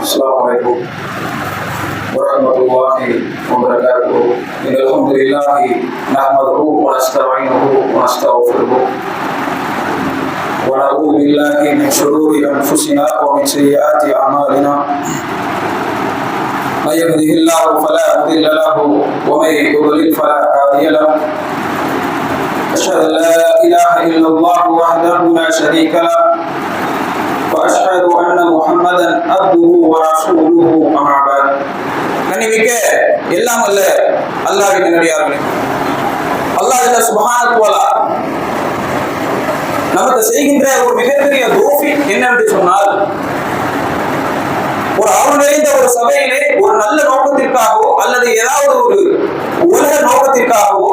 السلام عليكم ورحمة الله وبركاته. إن الحمد لله نحمده ونستعينه ونستغفره ونعوذ بالله من شرور أنفسنا ومن سيئات أعمالنا. من يهده الله فلا مضل له ومن يضلل فلا هادي له. أشهد أن لا إله إلا الله وحده لا شريك له وأشهد أن محمدا عبده ورسوله أما بعد. கண்ணிமிக்க எல்லாம் அல்ல அல்லாஹ்வின் நல்லடியார்களே, அல்லாஹ் சுப்ஹானஹு வ தஆலா நமக்கு செய்கின்ற ஒரு மிகப்பெரிய தௌஃபீக் என்னவென்று சொன்னால், ஒரு அருள் நிறைந்த ஒரு சபையிலே ஒரு நல்ல நோக்கத்திற்காகவோ அல்லது ஏதாவது ஒரு உலக நோக்கத்திற்காகவோ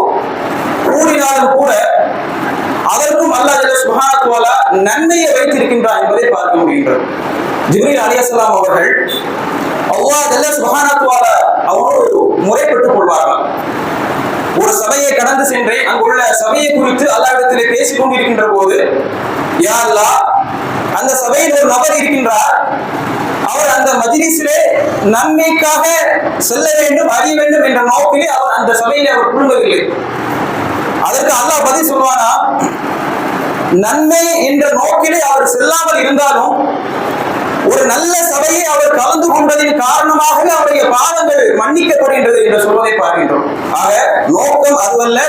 கூடினாலும் கூட அதற்கும் அல்லாஹ் சுப்ஹானஹு வ தஆலா நன்மையை வைத்திருக்கின்றார் என்பதை பார்க்க முடிகின்றது. ஜிப்ரீல் அலைஹிஸ்ஸலாம் அவர்கள் அல்லாஹ் சுப்ஹானஹு வ தஆலா அவரோடு முறைப்பட்டுக் கொள்வார்கள். ஒரு சபையை கடந்து சென்றே அங்குள்ள சபையை குறித்து அல்லாஹ்விடத்திலே பேசிக் கொண்டிருக்கின்ற போது, யா அல்லாஹ், அந்த சபையில் ஒரு நபர் இருக்கின்றார், அவர் அந்த மஜ்லிஸிலே நன்மைக்காக செல்ல வேண்டும், அறிய வேண்டும் என்ற நோக்கிலே அவர் அந்த சபையிலே அவர் குழும்பவில்லை. அதற்கு அல்லாஹ் பதில் சொல்வானா, நன்மை என்ற நோக்கிலே அவர் செல்லாமல் இருந்தாலும் ஒரு நல்ல சபையை அவர் கலந்து கொண்டதின் காரணமாக அவருடைய பாவங்கள் மன்னிக்கப்படுகின்றது என்று சொல்வதை பார்க்கின்றோம். ஆக நோக்கம் அதுவல்ல.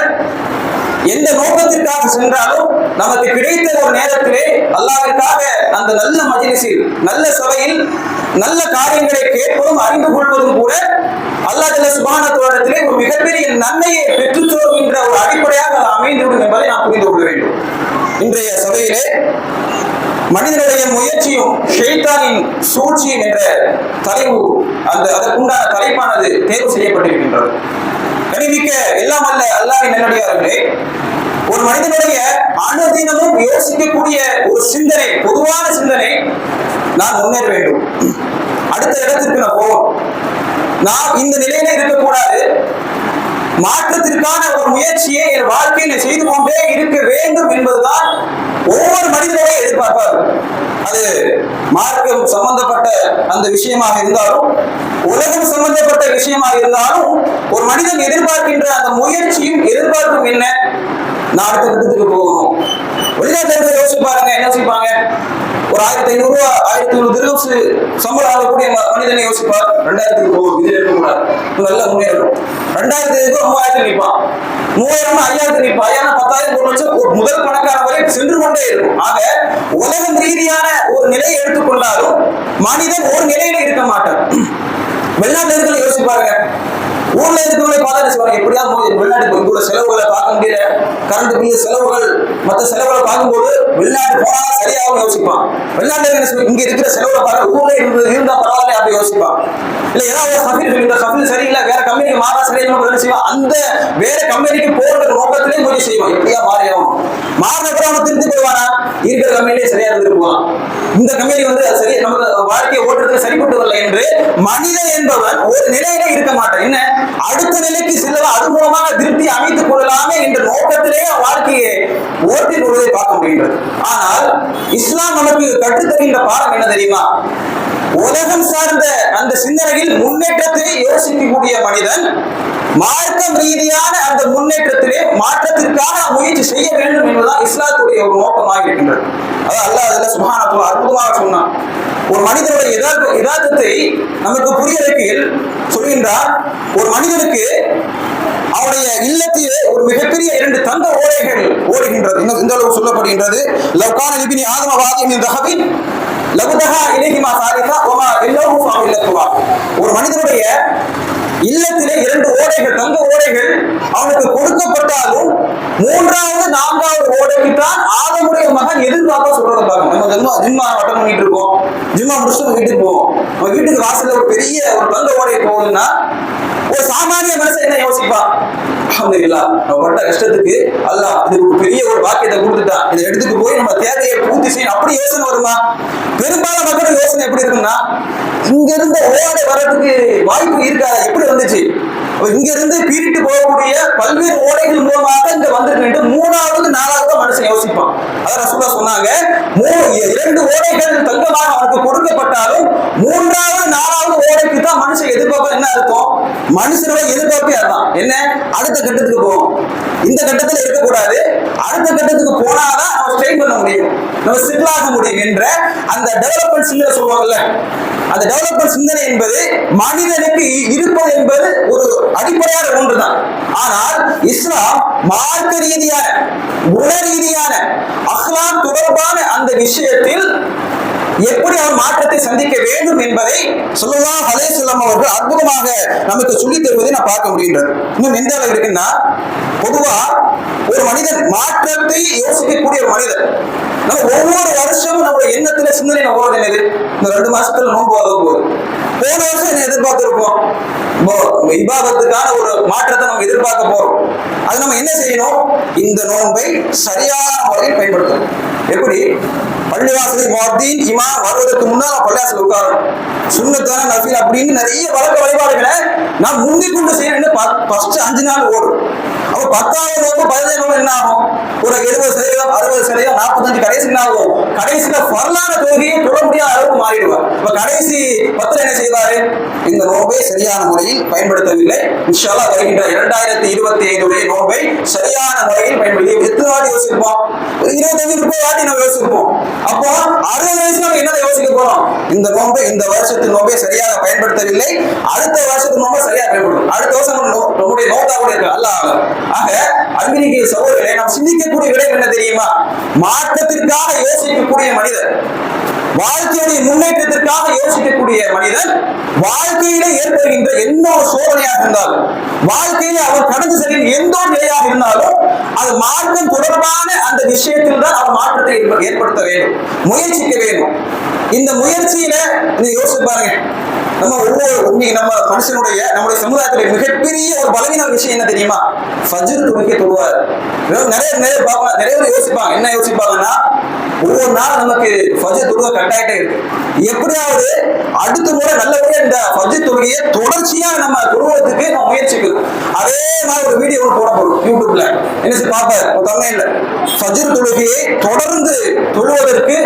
எந்த நோக்கத்திற்காக சென்றாலும் நமக்கு கிடைத்த ஒரு நேரத்திலே அல்லாஹ்விற்காக அந்த நல்ல மஜ்லிஸில் நல்ல சபையில் நல்ல காரியங்களை கேட்பதும் அறிந்து கொள்வதும் கூட அல்லாஹ் சுப்ஹானஹு வ தஆலா ஒரு மிகப்பெரிய நன்மையை பெற்றுத் தருகின்ற ஒரு அடிப்படையாக அது அமைந்துவிடும் என்பதை நாம் புரிந்து கொள்ள வேண்டும். இன்றைய சபையிலே மனிதனுடைய முயற்சியும் ஷைத்தானின் சூழ்ச்சியும் என்ற தலைவு அதற்குண்டான தலைப்பானது தேர்வு செய்யப்பட்டிருக்கின்றது. கனிமிக்க எல்லாம் அல்ல அல்லாஹ்வின் நல்லடியார்களே, ஒரு மனிதனுடைய அனுதினமும் யோசிக்கக்கூடிய ஒரு சிந்தனை, பொதுவான சிந்தனை, நான் முன்னேற வேண்டும், அடுத்த இடத்திற்கு நான் போவோம், நான் இந்த நிலையில இருக்கக்கூடாது, மாற்றத்திற்கான ஒரு முயற்சியை என் வாழ்க்கையில் செய்து கொண்டே இருக்க வேண்டும் என்பதுதான் ஒவ்வொரு மனிதனுடைய எதிர்பார்ப்பார். அது மார்க்கம் சம்பந்தப்பட்ட அந்த விஷயமாக இருந்தாலும் உலகம் சம்பந்தப்பட்ட விஷயமாக இருந்தாலும் ஒரு மனிதன் எதிர்பார்க்கின்ற அந்த முயற்சியும் எதிர்பார்ப்பும் என்ன? நான் அடுத்த கட்டத்துக்கு போகணும். வெளிநாட்டில் யோசிச்சு பாருங்க, என்ன செய்வாங்க? ஒரு 1500 ரூபாய் 1500 திர்ஹம்ஸ் சம்பளம் ஆகக்கூடிய மனிதனை யோசிப்பார், 2000க்கு போகும், இது இருக்கக்கூடாது, நல்லா முன்னேறும். 2000க்கு 3000 நிற்பான், 3000 5000 நிற்பான், 5000 10,000 1 லட்சம் ஒரு முதல் பணக்கார வரை சென்று கொண்டே இருக்கும். ஆக உலகம் ரீதியான ஒரு நிலையை எடுத்துக்கொண்டாலும் மனிதன் ஒரு நிலையில இருக்க மாட்டான். வெளிநாட்டில் இருக்கிற யோசிப்பாருங்க, ஊர்ல இருக்கிறவங்களை பார்த்தா சொல்லுவாங்க, எப்படியாவது வெளிநாட்டுக்கு இங்குள்ள செலவுகளை பார்க்க முடியல, கரண்ட் பில் செலவுகள் மற்ற செலவுகளை பார்க்கும்போது வெளிநாட்டு போனா சரியாகவும் யோசிப்பான். வெளிநாட்டுல இங்க இருக்கிற செலவுகளை பார்க்க ஊர்ல இருந்தா பரவாயில்ல அப்படி யோசிப்பான். இல்ல ஏதாவது இந்த சஃபீல் சரியில்லை, வேற கம்பெனிக்கு மாறா சரியா செய்வான், அந்த வேற கம்பெனிக்கு போற நோக்கத்திலே முயற்சி செய்வான், எப்படியா மாறியாகும். மாறினப்பறம் அவன் திருத்தி போயிடுவானா, இருக்கிற கம்பெனிலே சரியா இருந்துட்டு போவான், இந்த கம்பெனி சரி நமக்கு வாழ்க்கையை ஓட்டுறதுக்கு சரிப்பட்டு வரல என்று மனிதன் என்பவன் ஒரு நிலையில இருக்க மாட்டான். என்ன, அடுத்த நிலைக்கு செல்லலாம், அது மூலமாக திருப்தி அமைத்துக் கொள்ளலாமே என்ற நோக்கத்திலேயே வாழ்க்கையை ஓட்டி கொள்வதை பார்க்க முடிகின்றது. ஆனால் இஸ்லாம் நமக்கு கற்றுத்தருகின்ற பாடம் என்ன தெரியுமா? உலகம் சார்ந்த அந்த சிந்தனையில் முன்னேற்றத்தை யோசிக்கக்கூடிய மனிதன் மார்க்கம் ரீதியான அந்த முன்னேற்றத்திலே மாற்றத்திற்கான முயற்சி செய்ய வேண்டும் என்பதுதான் இஸ்லாத்துடைய ஒரு நோக்கமாக இருக்கின்றது. அல்லாஹ் சுப்ஹானஹு வ தஆலா அற்புதமாக சொன்னான். ஒரு மனிதனுடைய யதார்த்தத்தை நமக்கு புரிய வைக்கையில் சொல்கின்றார், ஒரு மனிதனுக்கு அவருடைய இல்லத்திலே ஒரு மிகப்பெரிய 2 தங்க ஓடைகள் ஓடுகின்றது. இந்த அளவு சொல்லப்படுகின்றது, லவ்கான லிபினி ஆதம வாதியம் மின் தஹபின் லவ்தஹா இலைஹிமா சாலிஹா வமா இல்லஹு ஃபஅல்லத்துவா. ஒரு மனிதனுடைய இல்லத்திலே 2 ஓடைகள், தங்க ஓடைகள் அவனுக்கு கொடுக்கப்பட்டாலும் 3வது 4வது ஓடைக்கு தான் ஆதமுடைய மகன் எதிர்பார்க்க சொல்றத பார்க்கணும். நம்ம ஜிம்மா வட்டம் பண்ணிட்டு இருக்கோம், ஜிம்மா முடிச்சுட்டு வீட்டுக்கு போவோம், நம்ம வீட்டுக்கு வாசல்ல ஒரு பெரிய ஒரு தங்க ஓடை போகுதுன்னா ஒரு சாமானிய மனுஷன் என்ன யோசிப்பான்? அல்ஹம்துலில்லாஹ் நம்ம பட்ட கஷ்டத்துக்கு அல்லாஹ் இதுக்கு பெரிய ஒரு வாக்கியத்தை கொடுத்துட்டான். இதை எடுத்துட்டு போய் நம்ம தேவையை பூர்த்தி செய்யணும். அப்படி யோசனை வருமா? பெரும்பாலான மக்கள் யோசனை எப்படி இருக்குன்னா, இங்க இருந்து ஓட வர்றதுக்கு வாய்ப்பு இருக்காது. எப்படி வந்துச்சு? இங்க இருந்து பீரிட்டு போகக்கூடிய பல்வேறு ஓடைகள் மூலமாக இங்க வந்திருக்கு. மூணாவது நாலாவது மனுஷன் யோசிப்பான். அதான் ரசூலுல்லாஹ் சொன்னாங்க, 2 ஓடைகள் தங்கமாக அவனுக்கு கொடுக்கப்பட்டாலும் மூன்றாவது நாலாவது ஓடைக்கு தான் மனுஷன் எதிர்பார்ப்பா. என்ன அர்த்தம்? மனுஷனோட எதிர்பார்ப்பே அதான். என்ன? அடுத்த கட்டத்துக்கு போகும். இந்த கட்டத்துல இருக்கக்கூடாது, அடுத்த கட்டத்துக்கு போனாதான் நம்ம ஸ்ட்ரெயின் பண்ண முடியும், நம்ம செட்டில் ஆக முடியும் என்ற அந்த டெவலப்மெண்ட் சிந்தனை சொல்லுவாங்கல்ல. அந்த டெவலப்மெண்ட் சிந்தனை என்பது மனிதனுக்கு இருப்பது என்பது ஒரு அடிப்படையான ஒன்றுதான். ஆனால் இஸ்லாம் மார்க்க ரீதியான, குண ரீதியான, அஹ்லாக் தொடர்பான அந்த விஷயத்தில் எப்படி அவர் மாற்றத்தை சந்திக்க வேண்டும் என்பதை ஸல்லல்லாஹு அலைஹி வஸல்லம் அவர்கள் அற்புதமாக நமக்கு சொல்லித் தருவதை நான் பார்க்க முடிகின்றது. இன்னும் எந்த அளவு இருக்குன்னா, பொதுவா ஒரு மனிதன் மாற்றத்தை யோசிக்கக்கூடிய ஒரு மனிதன், நம்ம ஒவ்வொரு வருஷமும் நம்மளுடைய எண்ணத்துல சிந்தனை ஓடுறது என்னது? இந்த 2 மாசத்துல நோன்பு வர போகுது. போன வருஷம் என்ன எதிர்பார்த்திருப்போம்? இபாதத்துக்கான ஒரு மாற்றத்தை நம்ம எதிர்பார்க்க போறோம். அது நம்ம என்ன செய்யணும்? இந்த நோன்பை சரியான முறையில் பயன்படுத்தணும். எப்படி? பள்ளிவாசலை முஅத்தின் இமாம் வருவதற்கு முன்னால் பள்ளிவாசல் உட்காரணும். சுன்னத்தான நஃபில் அப்படின்னு நிறைய வழக்க வழிபாடுகளை நான் முந்திக் கொண்டு செய்யணும்னு ஃபர்ஸ்ட் 5 நாள் ஓடும். அப்ப 10வது நோன்பு 15 நோன்பு என்ன ஆகும்? ஒரு 70%, 60%, 45 கடைசி என்ன ஆகும்? கடைசியில ஃபர்லான தொழுகையை தொட முடியாத அளவுக்கு மாறிடுவார். இப்ப கடைசி 10 என்ன செய்வாரு? இந்த நோன்பை சரியான முறையில் பயன்படுத்தவில்லை. இன்ஷா அல்லாஹ் வருகின்ற 2025 நோன்பை சரியான முறையில் பயன்படுத்தி எத்தனை வாட்டி யோசிப்போம்? 25-30 வாட்டி நம்ம யோசிப்போம். அப்போ 60 வயசுல நம்ம என்ன யோசிக்க போறோம்? இந்த நோன்பை, இந்த வருஷத்து நோன்பை சரியாக பயன்படுத்தவில்லை, அடுத்த வருஷத்து நோன்பை சரியாக பயன்படுத்தும். அடுத்த வருஷம் நம்முடைய நோக்கா கூட இருக்கு. அல்லாஹ் ஆக அன்பினிக்கு சகோதரர்களே, நாம் சிந்திக்கக்கூடிய விடயம் என்ன தெரியுமா? மாற்றத்திற்காக யோசிக்கக்கூடிய மனிதன், வாழ்க்கையுடைய முன்னேற்றத்திற்காக யோசிக்கக்கூடிய மனிதன், வாழ்க்கையில ஏற்படுகின்ற எந்த ஒரு சோதனையாக இருந்தாலும், வாழ்க்கையில அவர் கடந்து செல்லும் எந்த ஒரு நிலையாக இருந்தாலும், அது மாற்றம் தொடர்பான அந்த விஷயத்தில் தான் அவர் மாற்றத்தை ஏற்படுத்த வேண்டும், முயற்சிக்க வேண்டும். இந்த முயற்சியில நீங்க யோசிச்சு பாருங்க, நம்ம நம்ம மனுஷனுடைய, நம்முடைய சமுதாயத்தில் மிகப்பெரிய ஒரு பலவீன விஷயம் என்ன தெரியுமா? ஃபஜ்ர் தொழுகை தொழுவார். நிறைய பார்க்கலாம், நிறைய பேர் யோசிப்பாங்க. என்ன யோசிப்பாங்கன்னா, ஒவ்வொரு நாள் நமக்கு ஃபஜ்ர் தொழுகை கட்டாயிட்டே இருக்கு, எப்படியாவது அடுத்த முறை நல்லபடியா இந்த ஃபஜ்ர் தொழுகையை தொடர்ச்சியா நம்ம தொழுவதற்கு நம்ம முயற்சிக்கணும். அதே மாதிரி ஒரு வீடியோ போட போறோம் யூடியூப்ல. என்ன பார்ப்பாரு ஒரு தமிழ்ல, ஃபஜ்ர் தொழுகையை தொடர்ந்து தொழுவதற்கு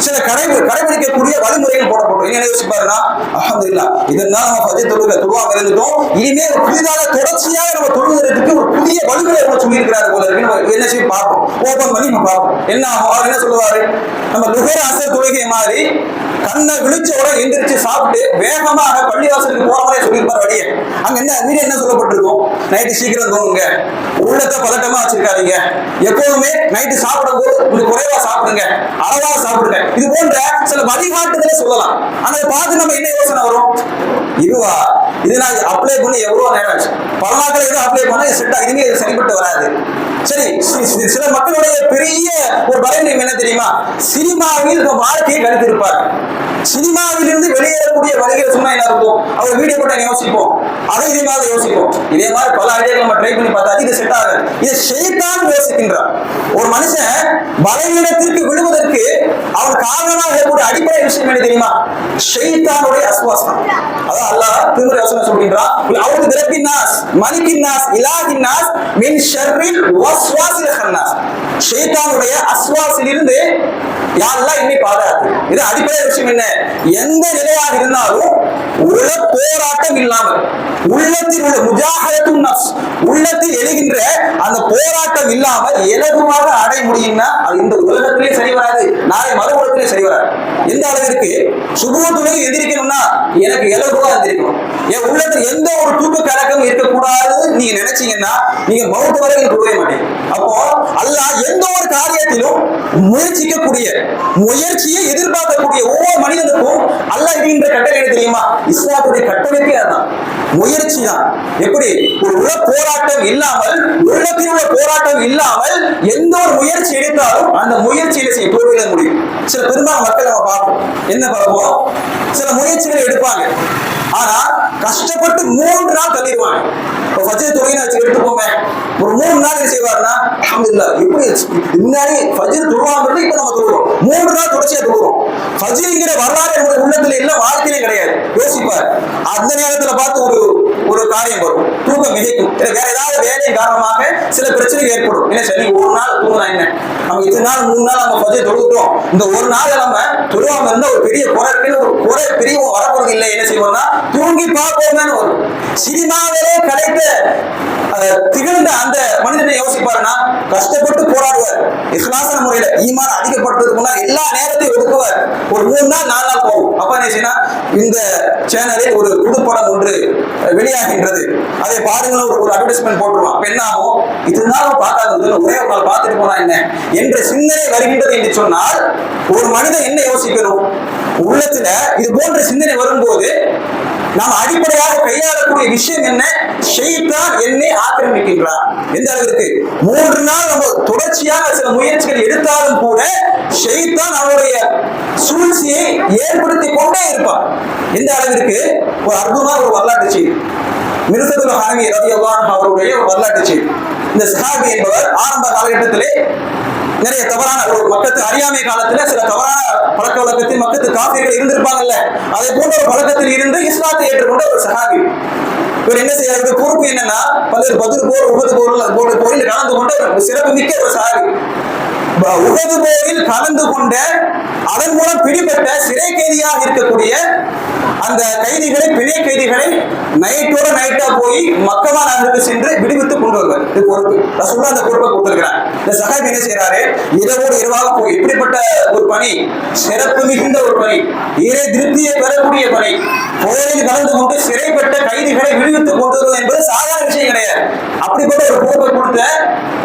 சில கடைபிடிக்கக்கூடிய வழிமுறைகள் போடப்படும். என்ன யோசிப்பாருன்னா, அல்ஹம்துலில்லாஹ் இதெல்லாம் நம்ம ஃபஜ்ர் தொழுகை தொழுவாம இருந்துட்டோம், இனிமே புதிதாக தொடர்ச்சியாக நம்ம தொழுவதற்கு ஒரு புதிய வழிமுறை நம்ம சொல்லியிருக்கிறாரு போல இருக்கு. நம்ம என்ன செய்ய பார்ப்போம், ஓபன் பண்ணி நம்ம பார்ப்போம். என்ன அவர் என்ன சொல்லுவாரு? நம்ம லுஹர் அசர் தொழுகை மாதிரி கண்ணை விழிச்சோட எந்திரிச்சு சாப்பிட்டு வேகமாக பள்ளிவாசலுக்கு போற மாதிரி சொல்லியிருப்பார் வழியே. அங்க என்ன வீடு என்ன சொல்லப்பட்டிருக்கும்? நைட்டு சீக்கிரம் தூங்குங்க, உள்ளத்தை பதட்டமா வச்சிருக்காதீங்க, எப்போதுமே நைட்டு சாப்பிடும் போது கொஞ்சம் குறைவா சாப்பிடுங்க, அளவா சாப்பிடுங்க. இது போன்ற சில வழிகாட்டுதலை சொல்லலாம். ஆனா பார்த்து நம்ம என்ன யோசனை வரும்? இதுவா, இது நான் அப்ளை பண்ணி எவ்வளவு நேரம் ஆச்சு, பல நாட்கள் எதுவும் அப்ளை பண்ண செட் ஆகுதுங்க, இது சரிப்பட்டு வராது. சரி, சில மக்களுடைய பெரிய ஒரு பலவீனம் என்ன தெரியுமா? சினிமாவில் வாழ்க்கையை கழித்திருப்பார். சினிமாவிலிருந்து வெளியேறக்கூடிய வழிகளை சொன்னா என்ன இருக்கும்? அவர் வீடியோ போட்டு யோசிப்போம், அதை இதே மாதிரி யோசிப்போம். இதே மாதிரி பல ஐடியா நம்ம ட்ரை பண்ணி பார்த்தா இது செட் ஆகாது. இதை ஷைத்தான் யோசிக்கின்றார். ஒரு மனுஷன் பலவீனத்திற்கு விழுவதற்கு அவன் காரணமாக இருக்கக்கூடிய அடிப்படை விஷயம் என்ன தெரியுமா? ஷைத்தானுடைய அஸ்வாசம். அதான் அல்லாஹ் திருமறை வசனம் சொல்கின்றான், அவுது பிரப்பின் நாஸ் மலிக்கின் நாஸ் இலாஹின் நாஸ் மின் ஷர்ரில் வஸ்வாசில் ஹன்னாஸ். ஷைத்தானுடைய அஸ்வாசிலிருந்து யா அல்லாஹ் என்னை பாதுகாத்து. இது அடிப்படை விஷயம். என்ன? எந்த நிலையாக இருந்தாலும் உள்ள போராட்டம் இல்லாமல், உள்ளத்தில் உள்ள முஜாஹதத்துன் நஃப்ஸ், உள்ளத்தில் எழுகின்ற அந்த போராட்டம் இல்லாமல் இலகுவாக அடைய முடியும்னா அது இந்த உலகத்திலே சரி வராது, நாளை மறுபுறத்திலே சரி வராது. எந்த அளவிற்கு சுபூத்துலக எந்திரிக்கணும்னா எனக்கு இலகுவா எந்திரிக்கணும், என் உள்ளத்தில் எந்த ஒரு தூக்க கலக்கம் இருக்கக்கூடாதுன்னு நீங்க நினைச்சீங்கன்னா நீங்க மௌத்து வரைக்கும் போகவே மாட்டீங்க. அப்போ அல்லாஹ் எந்த ஒரு காரியத்திலும் முயற்சிக்கக்கூடிய, முயற்சியை எதிர்பார்க்கக்கூடிய ஒவ்வொரு மனிதனுக்கும் அல்லாஹ் இடுகின்ற கட்டளை என்ன தெரியுமா? இஸ்லாத்துடைய கட்டளைக்கே அதான், முயற்சி தான். எப்படி? ஒரு உள்ள போராட்டம் இல்லாமல், உள்ளத்தில் உள்ள போராட்டம் இல்லாமல் எந்த ஒரு முயற்சி எடுத்தாலும் அந்த முயற்சியில செய்ய தோல்வியிட முடியும். சில பெரும்பாலும் மக்கள் நம்ம பார்ப்போம், என்ன பார்ப்போம், சில முயற்சிகளை எடுப்பாங்க, ஆனா கஷ்டப்பட்டு 3 நாள் தள்ளிடுவாங்க. இப்போ ஃபஜ்ர் தொழுகை வச்சு எடுத்துப்போமே, ஒரு 3 நாள் என்ன செய்வாருன்னா அல்ஹம்துலில்லாஹ் எப்படி முன்னாடி ஃபஜ்ர் தொழுவாங்கிறது இப்ப நம்ம தொழுகிறோம், 3 நாள் தொடர்ச்சியா தொழுகிறோம். ஃபஜ்ருங்கிற வரலாறு நம்முடைய உள்ளத்துல இல்ல, வாழ்க்கையிலே கிடையாது. யோசிப்பார், அந்த நேரத்துல பார்த்து ஒரு காரியம் வரும், தூக்கம் மிகைக்கும். வேற ஏதாவது வேலையின் காரணமாக சில பிரச்சனைகள் ஏற்படும். என்ன சரி, ஒரு நாள் தூங்கினா என்ன, நம்ம இத்தனை நாள் 3 நாள் நம்ம ஃபஜ்ர் தொழுகிறோம், இந்த ஒரு நாள் நம்ம தொழுவாம இருந்தா ஒரு பெரிய குறை இருக்குன்னு ஒரு குறை பெரிய வரப்போறது இல்லை. என்ன செய்வோம்னா தூங்கி பார்ப்போம்னு வரும். சினிமாவிலே கிடைத்த திகழ்ந்த அந்த மனிதனை யோசிப்பாருன்னா கஷ்டப்பட்டு போராடுவார், இஹ்லாஸான முறையில ஈமான் அதிகப்படுத்துறதுக்கு முன்னாடி எல்லா நேரத்தையும் ஒதுக்குவார். ஒரு 3 நாள் 4 நாள் போகும். அப்ப என்ன செய்யணும், இந்த சேனலில் ஒரு புதுப்படம் ஒன்று வெளியாகின்றது, அதை பாருங்கள் ஒரு அட்வர்டைஸ்மெண்ட் போட்டுருவான். அப்ப என்ன ஆகும், இதனாலும் பார்க்காதது ஒரே ஒரு நாள் பார்த்துட்டு போனா என்ன என்ற சிந்தனை வருகின்றது என்று சொன்னால் ஒரு மனிதன் என்ன யோசிக்கணும், உள்ளத்துல இது போன்ற சிந்தனை வரும்போது நாம் அடிப்படையாக கையாளக்கூடிய விஷயம் என்ன, ஷைத்தான் என்னை ஆக்கிரமிக்கின்றான். எந்த அளவிற்கு 3 நாள் நம்ம தொடர்ச்சியாக சில முயற்சிகள் எடுத்தாலும் கூட ஷைத்தான் அவருடைய சூழ்ச்சியை ஏற்படுத்தி கொண்டே இருப்பான். எந்த அளவிற்கு ஒரு அற்புதமான ஒரு வரலாற்று செய்தி, மிர்சத்துல் ஹானி ரலியல்லாஹு அன்ஹு அவருடைய ஒரு வரலாற்று செய்தி. இந்த சஹாபி என்பவர் ஆரம்ப காலகட்டத்திலே நிறைய தவறான ஒரு மக்கத்து அறியாமை காலத்துல சில தவறான பழக்க வழக்கத்தில் மக்கத்து காபிர்கள் இருந்திருப்பாங்கல்ல, அதே போன்ற ஒரு பழக்கத்தில் இருந்து இஸ்லாத்தை ஏற்றுக்கொண்ட ஒரு சஹாபி. இவர் என்ன செய்யறது, பொறுப்பு என்னன்னா பல்வேறு பத்ர் போர், உஹது போரில் கலந்து கொண்ட ஒரு சிறப்பு மிக்க ஒரு சஹாபி. உஹது போரில் கலந்து கொண்ட அதன் மூலம் பிடிபட்ட சிறை கைதியாக இருக்கக்கூடிய அந்த கைதிகளை, பிணை கைதிகளை நைட்டோட நைட்டா போய் மக்கமா நகருக்கு சென்று விடுவித்து கொண்டு வருவார். இது பொறுப்பு, ரசூலுல்லாஹ் அந்த பொறுப்பை கொடுத்திருக்கிறார். இந்த சஹாபி என்ன செய்யறாரு, இரவோடு இரவாக போய் இப்படிப்பட்ட ஒரு பணி, சிறப்பு மிகுந்த ஒரு பணி, இறை திருப்தியை பெறக்கூடிய பணி, போரில் கலந்து கொண்டு சிறைப்பட்ட கைதிகளை விடுவித்துக் கொண்டு வருவது என்பது சாதாரண விஷயம் கிடையாது. அப்படிப்பட்ட ஒரு பொறுப்பை கொடுத்த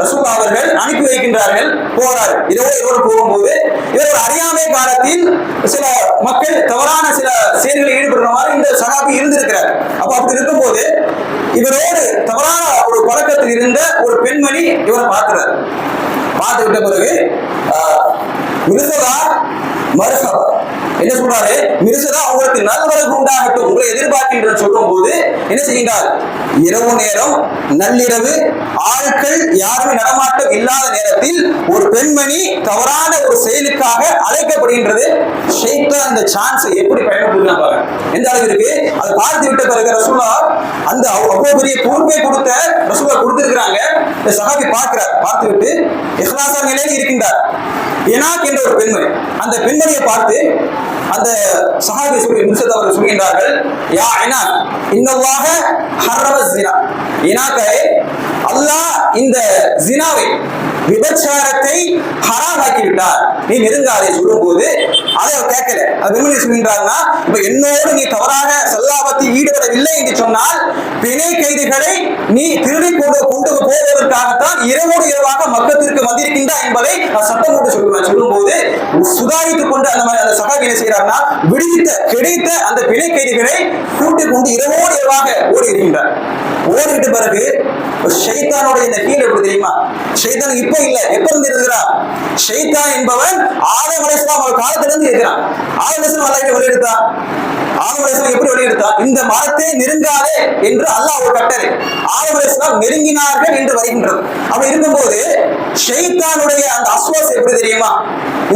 ரசூலுல்லாஹ் அவர்கள் அனுப்பி வைக்கின்றார்கள். போறாரு, இரவோடு போகும்போது இவர் ஒரு அறியாமை காலத்தில் சில மக்கள் தவறான சில செயல்களில் ஈடுபடுற மாதிரி இந்த சஹாபி இருந்திருக்கிறார். அப்ப அப்படி இருக்கும்போது இவரோடு தவறான ஒரு பழக்கத்தில் இருந்த ஒரு பெண்மணி இவரை பார்க்கிறார். பார்த்துக்கிட்ட பிறகு மிர்சதா மர்ஹபா என்ன சொல்றாரு, மிர்சதா உங்களுக்கு நல்வரவு உண்டாகட்டும், உங்களை எதிர்பார்க்கின்ற சொல்லும் போது என்ன செய்கின்றார், இரவு நேரம் நள்ளிரவு ஆட்கள் யாருமே நடமாட்டம் இல்லாத நேரத்தில் ஒரு பெண்மணி தவறான ஒரு செயலுக்காக அழைக்கப்படுகின்றது. ஷைத்தான் அந்த சான்ஸை எப்படி பயன்படுத்தினாங்க, எந்த அளவிற்கு அதை பார்த்து விட்ட பிறகு ரசூலுல்லாஹ் அந்த அவ்வளவு பெரிய பொறுப்பை கொடுத்த ரசூலுல்லாஹ் கொடுத்திருக்கிறாங்க. இந்த சஹாபி பார்க்கிறார், பார்த்து விட்டு இஹ்லாஸான நிலையில் இருக்கின்றார். இனாக் என்ற ஒரு பெண்மணி, அந்த பெண்மணியை பார்த்து அந்த சஹாபி மிர்சத் அவர்கள் சொல்கின்றார்கள், யா இனாக் இன்னல்லாஹ ஹர்ரம ஸினா, இனாக்கே அல்லாஹ் இந்த ஜினாவை, விபச்சாரத்தை ஹராமாக்கி விட்டார், நீ நெருங்காதே சொல்லும் போது அதை அவர் கேட்கல. அது பெண்மணி சொல்கின்றார்னா, இப்ப என்னோடு நீ தவறாக சல்லாபத்தில் ஈடுபடவில்லை என்று சொன்னால் பிணை கைதிகளை நீ திருடி கொண்டு போவதற்காகத்தான் இரவோடு இரவாக மக்கத்திற்கு வந்திருக்கின்றா என்பதை நான் சட்டம் போட்டு சொல்லுவேன். சொல்லும் போது சுதாரித்துக் கொண்டு அந்த சகாபி என்ன செய்யறாருன்னா, விடுவித்த கிடைத்த அந்த பிணை கைதிகளை கூட்டிக் கொண்டு இரவோடு இரவாக ஓடி இருக்கின்றார். ஓடிவிட்ட பிறகு ஷைத்தானுடைய இந்த கீழ் எப்படி தெரியுமா, ஷைத்தான் இப்ப இல்ல, எப்ப இருந்து இருக்கிறார், ஷைத்தான் என்பவன் ஆதம் அலைஹிஸ்ஸலாம் அவர் காலத்திலிருந்து இருக்கிறான். ஆதம் அலைஹிஸ்ஸலாம் அல்லாஹ்வை வெளியெடுத்தான். ஆதம் அலைஹிஸ்ஸலாம் எப்படி வெளியெடுத்தான், இந்த மரத்தை நெருங்காதே என்று அல்லாஹ் ஒரு கட்டளை, ஆதம் அலைஹிஸ்ஸலாம் நெருங்கினார்கள் என்று வருகின்றது. அப்படி இருக்கும்போது ஷைத்தானுடைய அந்த அஸ்வாஸ் எப்படி தெரியுமா,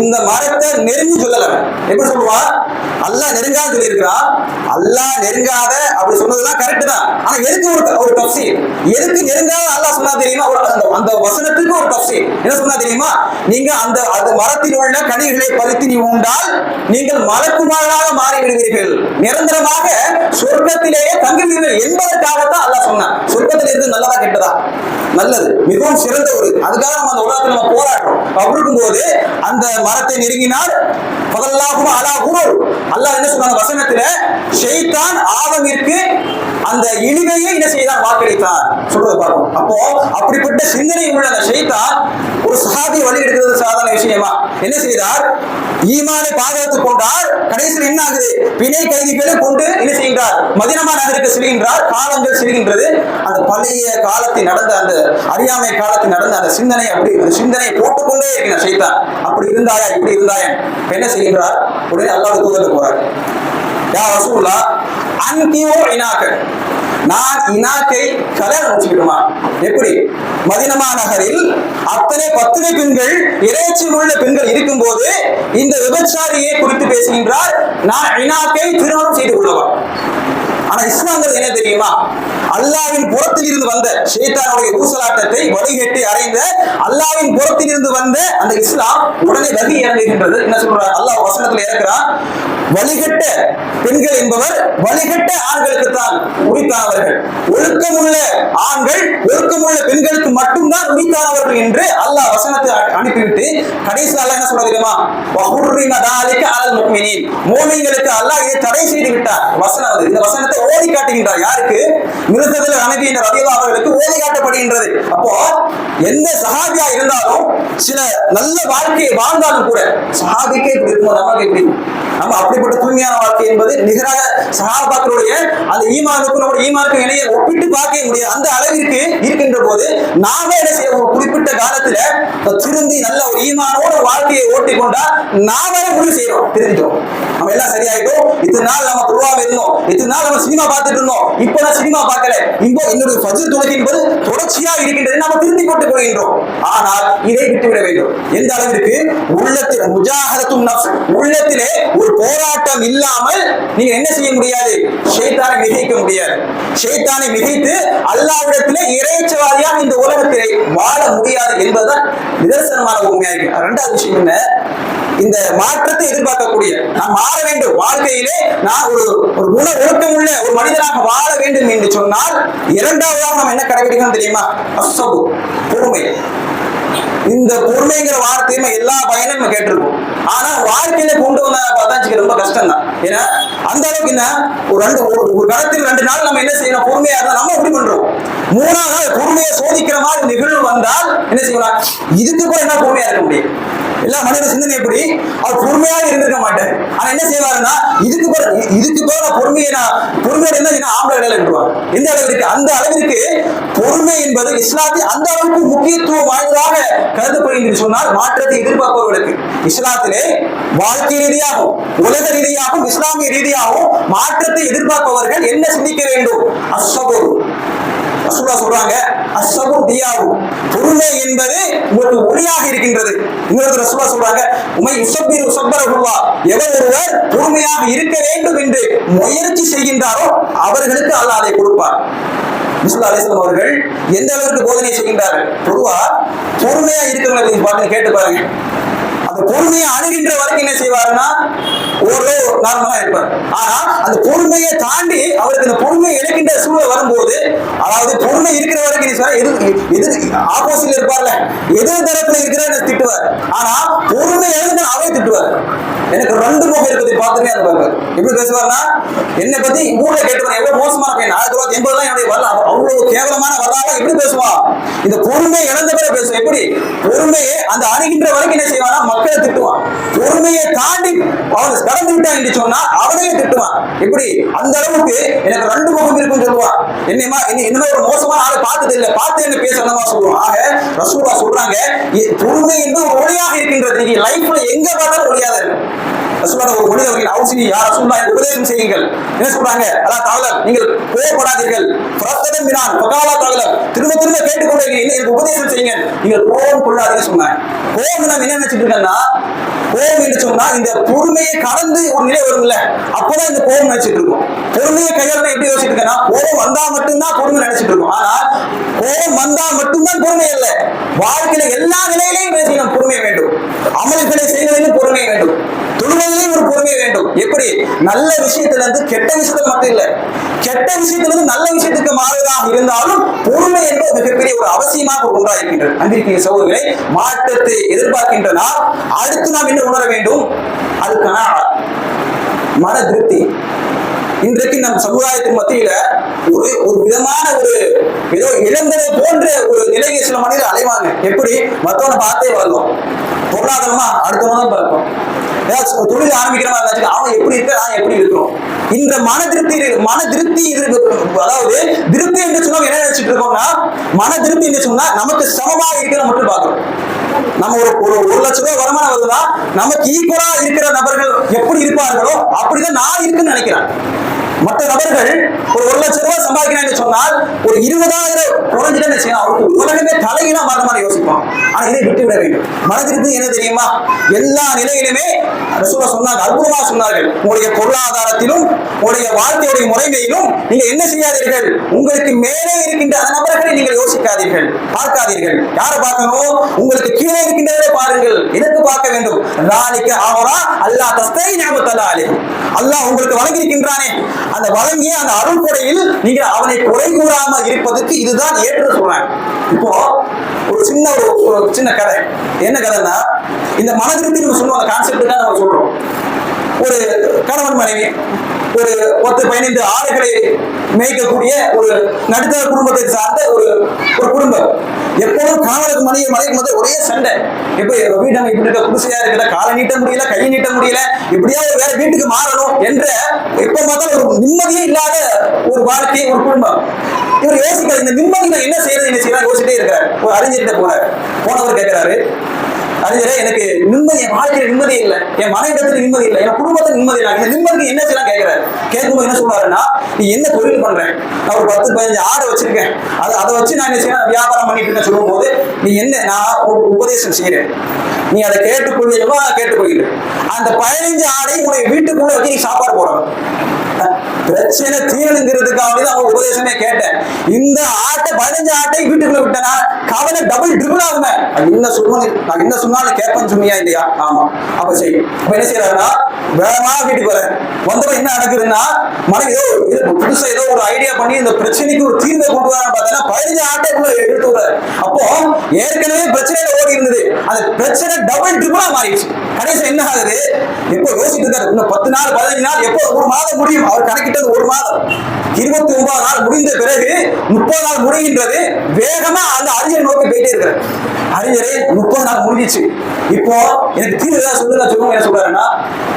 இந்த மரத்தை நெருங்கி சொல்லல, எப்படி சொல்லுவான், அல்லாஹ் நெருங்காத சொல்லி இருக்கிறான். அல்லாஹ் நெருங்காத அப்படி சொன்னதுதான் கரெக்ட் தான். ஆனா எதுக்கு ஒரு தஃசீர், எதுக்கு நெருங்காத அல்லாஹ் சொன்னா தெரியுமா, அந்த வசனத்துக்கு ஒரு தஃசீர் என்ன சொன்னா தெரியுமா, நீங்க அந்த மரத்தில் உள்ள கனிகளை பறித்து நீ உண்டால் நீங்கள் மலக்குமாராக மாறி விடுவீர்கள், நிரந்தரமாக சொர்க்கத்திலேயே தங்குவீர்கள் என்பதற்காகத்தான் அல்லாஹ் சொன்னான். சொர்க்கத்தில் இருந்து நல்லதா கெட்டதா, நல்லது, மிகவும் சிறந்த ஒரு, அதுக்காக நம்ம அந்த உலகத்தில் நம்ம போராடுறோம். அப்படி இருக்கும்போது அந்த மரத்தை நெருங்கினால் பகல்லாகும் அலா குரல், அல்லாஹ் என்ன சொன்ன வசனத்துல, ஷைத்தான் ஆதமிற்கு அந்த இழிவையை என்ன செய்தான், வாக்களித்தான் சொல்றதை பார்ப்போம். அப்போ அப்படிப்பட்ட சிந்தனை உள்ள அந்த ஷைத்தான் ஒரு சஹாபி வழி எடுக்கிறது சாதாரண விஷயமா, என்ன செய்தார், ஈமானை பாதுகாத்துக் கொண்டார். கடைசியில் என்ன ஆகுது, பிணை கைதிகளை கொண்டு என்ன செய்கின்றார், மதீனா நகருக்கு செல்கின்றார். காலங்கள் செல்கின்றது. அந்த பழைய காலத்தில் நடந்த அந்த அறியாமை காலத்தில் நடந்த அந்த சிந்தனை, அப்படி அந்த சிந்தனையை போட்டுக்கொண்டே இருக்கிறார் ஷைத்தான். அப்படி இருந்தாயா, இப்படி இருந்தாயா, என்ன செய்கின்றார், உடனே அல்லாஹ்வுடைய தூதருக்கு போறார். யா ரசூலுல்லாஹ் அன்கியோ இனாக, நான் இனாக்கை கல்யாணம் முடிச்சுக்கிட்டுமா? எப்படி? மதீனா நகரில் அத்தனை பத்திரை பெண்கள், இறைச்சி உள்ள பெண்கள் இருக்கும் போது இந்த விபச்சாரியை குறித்து பேசுகின்றார், நான் இனாக்கை திருமணம் செய்து கொள்ளவா? ஆனா இஸ்லாம்ங்கிறது என்ன தெரியுமா? அல்லாவின் புறத்தில் இருந்து வந்த ஷைத்தானுடைய ஊசலாட்டத்தை வழிகட்டி அறைந்த அல்லாவின் புறத்தில் இருந்து வந்த அந்த இஸ்லாம் உடனே வகி இறங்குகின்றது. என்ன சொல்றார் அல்லாஹ் வசனத்தில் இறக்குறான், வழிகட்ட பெண்கள் என்பவர் வழிகட்ட ஆண்களுக்கு தான் உரித்தானவர்கள், ஒழுக்கமுள்ள ஆண்கள் ஒழுக்கமுள்ள பெண்களுக்கு மட்டும்தான் உரித்தானவர்கள் என்று அல்லாஹ் வசனத்தை அனுப்பிவிட்டு கடைசி அல்லாஹ் என்ன சொல்றது தெரியுமா? வஹுர்ரிம தாலிக அலல் முஃமினீன், மூமின்களுக்கு அல்லாஹ் இதை தடை செய்து விட்டார். வசனம் இந்த வசனத்தை ஓதி காட்டுகின்றார். யாருக்கு? மிருதத்தில் அனுப்பிய ரலியல்லாஹு அவர்களுக்கு ஓதி காட்டப்படுகின்றது. அப்போ எந்த சஹாபியா இருந்தாலும் சில நல்ல வாழ்க்கையை வாழ்ந்தாலும் கூட சஹாபிக்கே இப்படி இருக்கும், நமக்கு எப்படி? நம்ம அப்படிப்பட்ட தூய்மையான வாழ்க்கை என்பது நிகராக சஹாபாக்களுடைய அந்த ஈமானுக்கும் நம்முடைய ஈமானுக்கும் இணைய ஒப்பிட்டு பார்க்க முடியாது. அந்த அளவிற்கு இருக்கின்ற போது நாம என்ன செய்ய, ஒரு குறிப்பிட்ட காலத்துல திருந்தி நல்ல ஒரு ஈமானோட வாழ்க்கையை ஓட்டி கொண்டா நாம முடிவு செய்யறோம், திருந்திட்டோம், நம்ம எல்லாம் சரியாயிட்டோம், இத்தனை நாள் நம்ம குருவாக இருந்தோம், இத்தனை நாள் நம்ம சினிமா பார்த்துட்டு இருந்தோம், இப்ப நான் சினிமா பார்க்கல, இப்போ என்னுடைய ஃபஜ்ர் தொழுகை என்பது தொடர்ச்சியாக இருக்கின்றது, நம்ம திருத்தி போட்டுக் கொள்கின்றோம். ஆனால் இதை விட்டுவிட வேண்டும். எந்த அளவிற்கு? உள்ளத்தில் முஜாஹதத்துன் நஃப்ஸ், உள்ளத்திலே ஒரு போராட்டம் இல்லாமல் நீங்க என்ன செய்ய முடியாது? ஷைத்தானை மிகைக்க முடியாது. ஷைத்தானை மிகைத்து அல்லாஹ்விடத்திலே இறைச்சவாதியாக இந்த உலகத்திலே வாழ முடியாது என்பதுதான் நிதர்சனமான உண்மையாக இருக்கு. இரண்டாவது விஷயம் என்ன? இந்த மாற்றத்தை எதிர்பார்க்கக்கூடிய நாம் மாற வேண்டும், வாழ்க்கையிலே நான் ஒரு ஒழுக்கம் உள்ள ஒரு மனிதனாக வாழ வேண்டும் என்று சொன்னால் இரண்டாவதாக நாம் என்ன கடைபிடிக்கணும் தெரியுமா? அஸ்ஸபு, பொறுமை. இந்த பொறுமைங்கிற வார்த்தையுமே எல்லா பயனும் நம்ம கேட்டிருக்கோம். ஆனா வாழ்க்கையில கொண்டு வந்த பார்த்தா ரொம்ப கஷ்டம் தான். ஏன்னா அந்த அளவுக்கு என்ன, ஒரு கடத்தில் 2 நாள் நம்ம என்ன செய்யணும்? பொறுமையா இருந்தா நம்ம எப்படி பண்றோம்? 3ஆவது நாள் பொறுமையை சோதிக்கிற மாதிரி நிகழ்வு வந்தால் என்ன செய்யலாம்? இதுக்கு கூட என்ன பொறுமையா இருக்க முடியும்? எல்லா மனித சிந்தனை எப்படி? அவர் பொறுமையாக இருந்திருக்க மாட்டார். ஆனா என்ன செய்வாருன்னா இதுக்கு பொறுமையோட இருந்தா ஆம்பளை இடையில விட்டுருவாங்க. எந்த அளவிற்கு? அந்த அளவிற்கு பொறுமை என்பது இஸ்லாத்தில் அந்த அளவுக்கு முக்கியத்துவம் வாய்ந்ததாக கருதப்படுகிறது. சொன்னால் மாற்றத்தை எதிர்பார்ப்பவர்களுக்கு இஸ்லாத்திலே வாழ்க்கை ரீதியாகவும் உலக ரீதியாகவும் இஸ்லாமிய ரீதியாகவும் மாற்றத்தை எதிர்பார்ப்பவர்கள் என்ன சிந்திக்க வேண்டும்? அஸ்ஸபுர். ரசூலுல்லாஹ் சொல்றாங்க, அஸ்ஸபுர் தியாவு, பொறுமை என்பது உங்களுக்கு ஒளியாக இருக்கின்றது. இன்னொரு ரசூலுல்லாஹ் சொல்றாங்க, உமை யுஸப்பிரு ஸப்பரஹுல்லாஹ், எவர் ஒருவர் பொறுமையாக இருக்க வேண்டும் என்று முயற்சி செய்கின்றாரோ அவர்களுக்கு அல்லாஹ் அதை கொடுப்பார். ஸல்லல்லாஹு அலைஹி வஸல்லம் அவர்கள் எந்த அளவுக்கு போதனை செய்கின்றார்கள்? பொதுவா பொறுமையா இருக்கிறவங்க பாட்டு கேட்டு பாருங்க. அந்த பொறுமையை அணுகின்ற வரைக்கும் என்ன செய்வாருன்னா ஓரளவு நார்மலா இருப்பார். ஆனா அந்த பொறுமையை தாண்டி அவருக்கு இந்த பொறுமையை இழக்கின்ற சூழல் வரும்போது, அதாவது பொறுமை இருக்கிற வரைக்கும் எது ஆப்போசிட்ல இருப்பார்ல, எதிர் தரப்புல இருக்கிற திட்டுவார். ஆனா பொறுமை எழுந்து அவரே திட்டுவார். எனக்கு 2 முகம் இருக்குது பார்த்துமே அந்த பார்ப்பார். எப்படி பேசுவார்னா, என்னை பத்தி ஊர்ல கேட்டுவார், எவ்வளவு மோசமான பையன், 1980 என்னுடைய வரலாறு, அவ்வளவு கேவலமான வரலாறு எப்படி பேசுவான்? இந்த பொறுமை இழந்த பிற பேசுவான். எப்படி? பொறுமையை அந்த அணுகின்ற வரைக்கும் என்ன செய்வானா மக்களை திட்டுவான். பொறுமையை தாண்டி அவன் கடந்து விட்டான் என்று சொன்னா அவனையே திட்டுவான். எப்படி? அந்த அளவுக்கு எனக்கு 2 முகம் இருக்குன்னு சொல்லுவான். என்ன ஒரு மோசமான ஆளை பார்த்தது இல்லை, பார்த்து என்ன பேச அந்த மாதிரி சொல்லுவான். ஆக ரசூலுல்லாஹ் சொல்றாங்க, பொறுமை என்பது ஒரு ஒளியாக இருக்கின்றது. நீங்க லைஃப்ல எங்க பார்த்தாலும் ஒளியாக இருக்கு. ரசூலுல்லாஹ் ஒரு மனிதர்கள் அவசியம் யார் ரசூலுல்லாஹ் உபதேசம் செய்யுங்கள். என்ன சொல்றாங்க? அல்லாஹ் தஆலா நீங்கள் கோபப்படாதீர்கள், ஃபரத்ததன் மினான் ஃபகாலா தஆலா, திரும்ப திரும்ப கேட்டுக்கொண்டே எனக்கு உபதேசம் செய்யுங்க, நீங்கள் கோபம் கொள்ளாதீங்கன்னு சொன்னாங்க. கோபம் நம்ம என்ன நினைச்சிட்டு இருக்கோம்னா, கோபம் என்று சொன்னா இந்த பொறுமையை கடந்து ஒரு நிலை வரும்ல, அப்பதான் இந்த கோபம் நினைச்சிட்டு இருக்கும். பொறுமையை கையாள எப்படி யோசிச்சுட்டு இருக்கேன்னா, கோபம் வந்தா மட்டும்தான் பொறுமை நினைச்சிட்டு இருக்கும். ஆனா கோபம் வந்தா மட்டும்தான் பொறுமை இல்லை, வாழ்க்கையில எல்லா நிலையிலையும் பேசணும் பொறுமை வேண்டும். அமல்களை செய்வதிலும் பொறுமை வேண்டும், தொழுவதிலும் ஒரு பொறுமை வேண்டும். எப்படி? நல்ல விஷயத்துல இருந்து கெட்ட விஷயத்துல மட்டும் இல்ல, கெட்ட விஷயத்திலிருந்து நல்ல விஷயத்துக்கு மாறுவதாக இருந்தாலும் பொறுமை என்பது மிகப்பெரிய ஒரு அவசியமாக ஒன்றாக இருக்கின்றது. அன்பிற்குரிய சகோதரர்களே, மாற்றத்தை எதிர்பார்க்கின்றன. அடுத்து நாம் என்ன உணர வேண்டும்? அதுக்கான மன திருப்தி. இன்றைக்கு நம் சமுதாயத்தின் மத்தியில ஒரு விதமான ஏதோ இழந்ததை போன்ற ஒரு நிலையை சில மனிதர்கள் அலைவாங்க. எப்படி? மற்றவனை பார்த்தே வரலாம், பொருளாதாரமா அடுத்தவங்க பார்ப்போம், ஏதாவது தொழில் ஆரம்பிக்கிற மாதிரி இருந்தாச்சு, அவன் எப்படி இருக்க நான் எப்படி இருக்கிறோம். இந்த மன திருப்தி அதாவது திருப்தி என்று சொன்னா என்ன நினைச்சிட்டு இருக்கோம்னா, மன திருப்தி என்று சொன்னா நமக்கு சமமாக இருக்கிற மட்டும் பார்க்கிறோம். நம்ம ஒரு லட்சம் ரூபாய் வருமானம் வருதுன்னா நமக்கு ஈக்குவலா இருக்கிற நபர்கள் எப்படி இருப்பார்களோ அப்படிதான் நான் இருக்குன்னு நினைக்கிறேன். மற்ற நபர்கள் ஒரு லட்சம் ரூபாய் சம்பாதிக்கிறான்னு சொன்னால் ஒரு 20,000 குறைஞ்சிட்டு அவருக்கு உலகமே தலையினா மாற மாதிரி யோசிப்பான். ஆனா இதை விட்டு விட வேண்டும். மனதிற்கு என்ன தெரியுமா, எல்லா நிலையிலுமே ரசூலுல்லாஹ் சொன்னாங்க, அற்புதமா சொன்னார்கள், உங்களுடைய பொருளாதாரத்திலும் உங்களுடைய வாழ்க்கையுடைய முறைமையிலும் நீங்க என்ன செய்யாதீர்கள், உங்களுக்கு மேலே இருக்கின்ற அந்த நபர்களை நீங்கள் யோசிக்காதீர்கள், பார்க்காதீர்கள். யாரை பார்க்கணும், உங்களுக்கு கீழே இருக்கின்றவரை பாருங்கள். எதற்கு பார்க்க வேண்டும், அல்லாஹ் உங்களுக்கு வழங்கியிருக்கின்றானே, அந்த வழங்கிய அந்த அருள் கொடையில் நீங்க அவனை குறை கூறாமல் இருப்பதற்கு இதுதான் ஏற்று சொல்றாங்க. இப்போ ஒரு சின்ன கதை. என்ன கதைன்னா, இந்த மனதிற்கு நம்ம சொல்லுவோம், அந்த கான்செப்டுக்காக நம்ம சொல்றோம். ஒரு கணவன் மனைவி ஒரு 10-15 ஆடுகளை மேய்க்கக்கூடிய ஒரு நடுத்தர குடும்பத்தை சார்ந்த ஒரு குடும்பம். எப்போதும் கணவனுக்கு மனைவிக்கு வந்து ஒரே சண்டை. எப்படி வீடு நம்ம இப்படி இருக்க, குடிசையா இருக்கிற, காலை நீட்ட முடியல, கையை நீட்ட முடியல, எப்படியாவது வேற வீட்டுக்கு மாறணும் என்ற எப்ப பார்த்தாலும் ஒரு நிம்மதியே இல்லாத ஒரு வாழ்க்கை, ஒரு குடும்பம். இவர் யோசிக்கிறார், இந்த நிம்மதியில என்ன செய்யறது யோசிச்சுட்டே இருக்கிறார். ஒரு அறிஞர்கிட்ட போனவர் கேட்கிறாரு, அறிஞரே, எனக்கு நிம்மதி, என் வாழ்க்கையில நிம்மதி இல்லை, என் மனைவிடத்துல நிம்மதி இல்லை, என் குடும்பத்துல நிம்மதி இல்லை, இந்த நிம்மதிக்கு என்ன செய்யலாம் கேட்கிறாரு. கேட்கும்போது என்ன சொல்றாருன்னா, நீ என்ன தொழில் பண்றேன், நான் ஒரு 10-15 ஆடை வச்சிருக்கேன், அதை வச்சு நான் என்ன செய்யணும், வியாபாரம் பண்ணிட்டு இருக்கேன் சொல்லும் போது, நீ என்ன, நான் உபதேசம் செய்யறேன், நீ அதை கேட்டுக்கொள்வீங்களோ கேட்டுக்கொள்கிறேன். அந்த 15 ஆடை உங்களுடைய வீட்டுக்குள்ள வச்சு நீ சாப்பாடு போடணும். பிரச்சனை தீரணுங்கிறதுக்காக அவங்க உபதேசமே கேட்டேன். இந்த 15 ஆட்டை வீட்டுக்குள்ள விட்டனா கவலை டபுள் ட்ரிபிள் ஆகுமே. என்ன சொல்லணும், நான் என்ன சொன்னாலும் கேட்பேன்னு சொன்னியா இல்லையா? ஆமா. அப்ப சரி, அப்ப என்ன செய்யறாருன்னா, வேகமா வீட்டுக்கு வர வந்தவன் என்ன நடக்குதுன்னா, மனைவி புதுசா ஏதோ ஒரு ஐடியா பண்ணி இந்த பிரச்சனைக்கு ஒரு தீர்வை கொண்டு வர பார்த்தா 15 ஆட்டைக்குள்ள எடுத்து வர. அப்போ ஏற்கனவே பிரச்சனையில ஓடி இருந்தது, அந்த பிரச்சனை டபுள் ட்ரிபிளா மாறிடுச்சு. கடைசி என்ன ஆகுது, எப்போ யோசிட்டு இருக்காரு, இன்னும் 10 நாள் 15 நாள், எப்போ ஒரு மாதம் முடியும், அவர் கணக்கிட்டது ஒரு மாதம். 29 நாள் முடிந்த பிறகு 30 நாள் முடிகின்றது. வேகமா அந்த அறிஞரை நோக்கி போயிட்டே இருக்கிறார். அறிஞரை 30 நாள் முடிஞ்சிச்சு, இப்போ எனக்கு தீர்வு சொல்லுங்க சொல்லுங்க. என்ன சொல்றாருன்னா,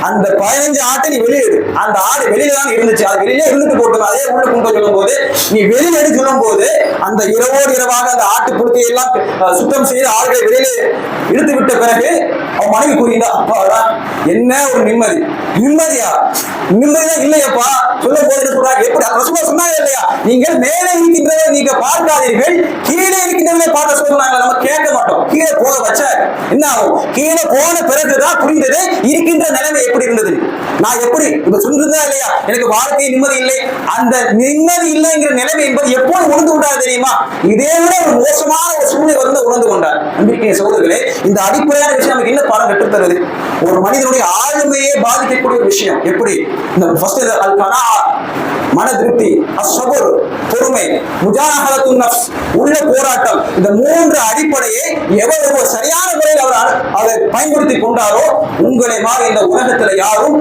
அந்த 15 ஆட்டை நீ வெளியேடு, அந்த ஆடு வெளியில தான் இருந்துச்சு, அது வெளியிலே இருந்துட்டு போட்டு அதே உள்ள கொண்டு சொல்லும் போது, நீ வெளியில எடுத்து சொல்லும் போது அந்த இரவோடு இரவாக அந்த ஆட்டு புழுக்கையை எல்லாம் சுத்தம் செய்து ஆடுகளை வெளியிலே இழுத்து விட்ட பிறகு அவன் மனைவி கூறினா, அப்பாடா என்ன ஒரு நிம்மதி. நிம்மதியா? நிம்மதியா இல்லையப்பா. சொல்லும் போது சொல்றாங்க, எப்படி ரசூலுல்லாஹ் சொன்னாங்க இல்லையா, நீங்கள் மேலே இருக்கின்றதை நீங்க பார்க்காதீர்கள், கீழே இருக்கின்றதை பார்க்க சொல்றாங்க. நம்ம கேட்க மாட்டோம். கீழே போக வச்சா என்ன ஆகும், கீழே போன பிறகுதான் புரிந்தது இருக்கின்ற நிலைமை எப்படி இருந்தது. நான் எப்படி இப்ப சொல்றதா இல்லையா, எனக்கு வாழ்க்கை நிம்மதி இல்லை, அந்த நிம்மதி இல்லைங்கிற நிலைமை என்பது எப்போது உணர்ந்து கொண்டாரு தெரியுமா, இதே விட ஒரு மோசமான ஒரு சூழ்நிலை வந்து உணர்ந்து கொண்டார். நம்பிக்கை சகோதரர்களே, இந்த அடிப்படையான விஷயம் நமக்கு என்ன பாடம் கற்றுத்தருது, ஒரு மனிதனுடைய ஆளுமையே பாதிக்கக்கூடிய ஒரு விஷயம். எப்படி இந்த ஃபர்ஸ்ட் மன திருப்தி, அஸ்ஸபர் பொறுமை, முஜாஹதத்துன் நஃப்ஸ் உள்ள போராட்டம், இந்த 3 அடிப்படையை எவ்வளவு சரியான முறையில் அவர் அதை பயன்படுத்தி கொண்டாரோ, உங்களை மாதிரி இந்த உலகத்துல யாரும்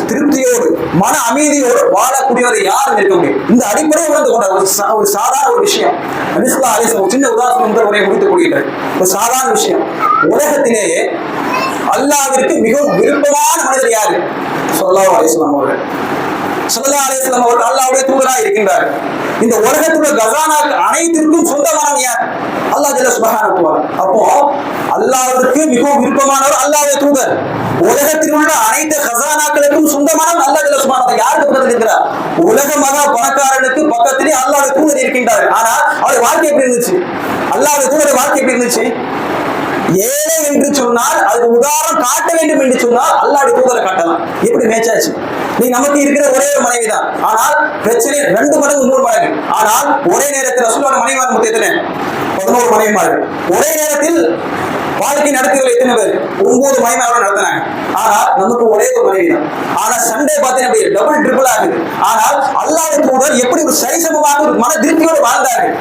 திருப்தியோடு மன அமைதியோடு வாழக்கூடியவரை யாரும் இருக்க முடியும். இந்த அடிப்படையை உணர்ந்து கொண்டார். ஒரு சாதாரண ஒரு விஷயம், ஒரு சின்ன உதாரணம் உரையை முடித்துக் கொள்கிறேன். ஒரு சாதாரண விஷயம், உலகத்திலேயே அல்லாஹ்விற்கு மிகவும் விருப்பமான மனிதர் யாரு? ஸல்லல்லாஹு அலைஹி வஸல்லம் அவர்கள். ஸல்லல்லாஹு அலைஹி வஸல்லம் அவர்கள் அல்லாஹ்வுடைய தூதராக இருக்கின்றார். இந்த உலகத்துடைய கஸானாக்கள் அனைத்திற்கும் சொந்தமானவர் யார்? அல்லாஹ் ஜல்ல சுப்ஹானஹு வ தஆலா. அப்போ அல்லாஹ்வுக்கு மிகவும் விருப்பமானவர் அல்லாஹ்வுடைய தூதர். உலகத்தில் உள்ள அனைத்து கஸானாக்களுக்கும் சொந்தமானவர் அல்லாஹ் ஜல்ல சுப்ஹானஹு வ தஆலா. யாருக்கு பக்கத்தில் இருக்கிறார்? உலக மகா பணக்காரனுக்கு பக்கத்திலே அல்லாஹ்வுடைய தூதர் இருக்கின்றார். ஆனால் அவருடைய வாழ்க்கை எப்படி இருந்துச்சு? அல்லாஹ்வுடைய தூதருடைய வாழ்க்கை எப்படி இருந்துச்சு? ஏழை என்று சொன்னால் அதுக்கு உதாரணம் காட்ட வேண்டும் என்று சொன்னால் அல்லாஹ்வுடைய தூதரை காட்டலாம். எப்படி மேட்சாச்சு? நீ நமக்கு இருக்கிற ஒரே ஒரு மனைவி தான், ஆனால் பிரச்சனை 2 மடங்கு 3 மடங்கு. ஆனால் ஒரே நேரத்தில் ரசூலுல்லாஹ் மனைவிமார் மொத்தம் எத்தனை? 11 மனைவிமார்கள். ஒரே நேரத்தில் வாழ்க்கை நடத்துகிற எத்தனை பேர்? 9 மனைவிமார்கள் நடத்தினாங்க. ஆனால் நமக்கு ஒரே ஒரு மனைவி தான். ஆனா சண்டே பார்த்தீங்கன்னா டபுள் ட்ரிபிள் ஆகுது. ஆனால் அல்லாஹ்வுடைய தூதர் எப்படி ஒரு சரிசமமாக ஒரு மன திருப்தியோடு வாழ்ந்தார்கள்.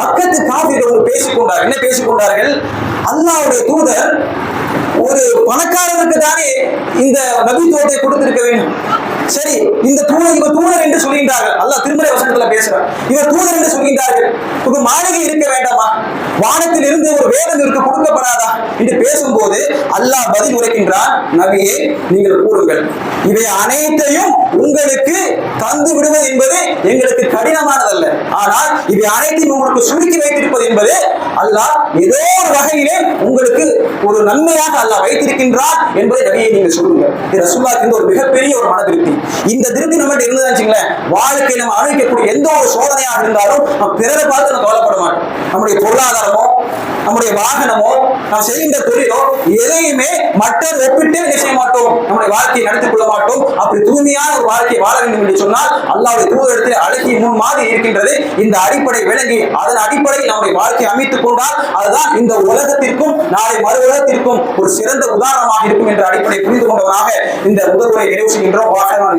மக்கத்து காபிர்கள் பேசிக்கொண்டார்கள். என்ன பேசிக்கொண்டார்கள்? அல்லாஹ்வுடைய தூதர் ஒரு பணக்காரனுக்கு தானே இந்த நபித்துவத்தை கொடுத்திருக்க வேண்டும். சரி, இந்த இவர் தூதர் என்று சொல்கின்றார்கள். அல்லாஹ் திருமறை வசனத்துல பேசுறார். இவர் தூதர் என்று சொல்கின்றார்கள். ஒரு மாளிகை இருக்க வேண்டாமா? வானத்தில் இருந்து ஒரு வேதம் இருக்க கொடுக்கப்படாதா என்று பேசும்போது அல்லாஹ் பதில் உரைக்கின்றான், நபியே நீங்கள் கூறுங்கள், இவை அனைத்தையும் உங்களுக்கு தந்து விடுவது என்பது எங்களுக்கு கடினமானதல்ல. ஆனால் இவை அனைத்தையும் உங்களுக்கு சுருக்கி வைத்திருப்பது என்பது அல்லாஹ் ஏதோ ஒரு வகையிலே உங்களுக்கு ஒரு நன்மையாக அல்லாஹ் வைத்திருக்கின்றார் என்பதை நபியை நீங்க சொல்லுங்க. இது ரசூலுல்லாஹ்க்கு ஒரு மிகப்பெரிய ஒரு மன திருப்தி. இந்த திருப்தி நம்ம இருந்ததுன்னு வச்சுங்களேன், வாழ்க்கையை நம்ம அனுபவிக்கக்கூடிய எந்த ஒரு சோதனையாக இருந்தாலும் நம்ம பிறரை பார்த்து நம்ம கவலைப்பட மாட்டோம். நம்முடைய பொருளாதாரமோ, நம்முடைய வாகனமோ, நாம் செய்கின்ற தொழிலோ எதையுமே மற்றவர் ஒப்பிட்டு செய்ய மாட்டோம். நம்முடைய வாழ்க்கையை நடத்திக் கொள்ள மாட்டோம். அப்படி தூய்மையான ஒரு வாழ்க்கையை வாழ வேண்டும் என்று சொன்னால் அல்லாஹ்வுடைய தூதரிடத்தில் அழகிய முன் மாதிரி இருக்கின்றது. இந்த அடிப்படை விளங்கி அதன் அடிப்படையில் நம்முடைய வாழ்க்கையை அமைத்துக் கொண்டால் அதுதான் இந்த உலகத்திற்கும் நாளை மறு உலகத்திற்கும் ஒரு சிறந்த உதாரணமாக இருக்கும் என்ற அடிப்படை புரிந்து கொண்டவராக இந்த முதல்வரை நிறைவு செய்கின்றோம். வாசகமான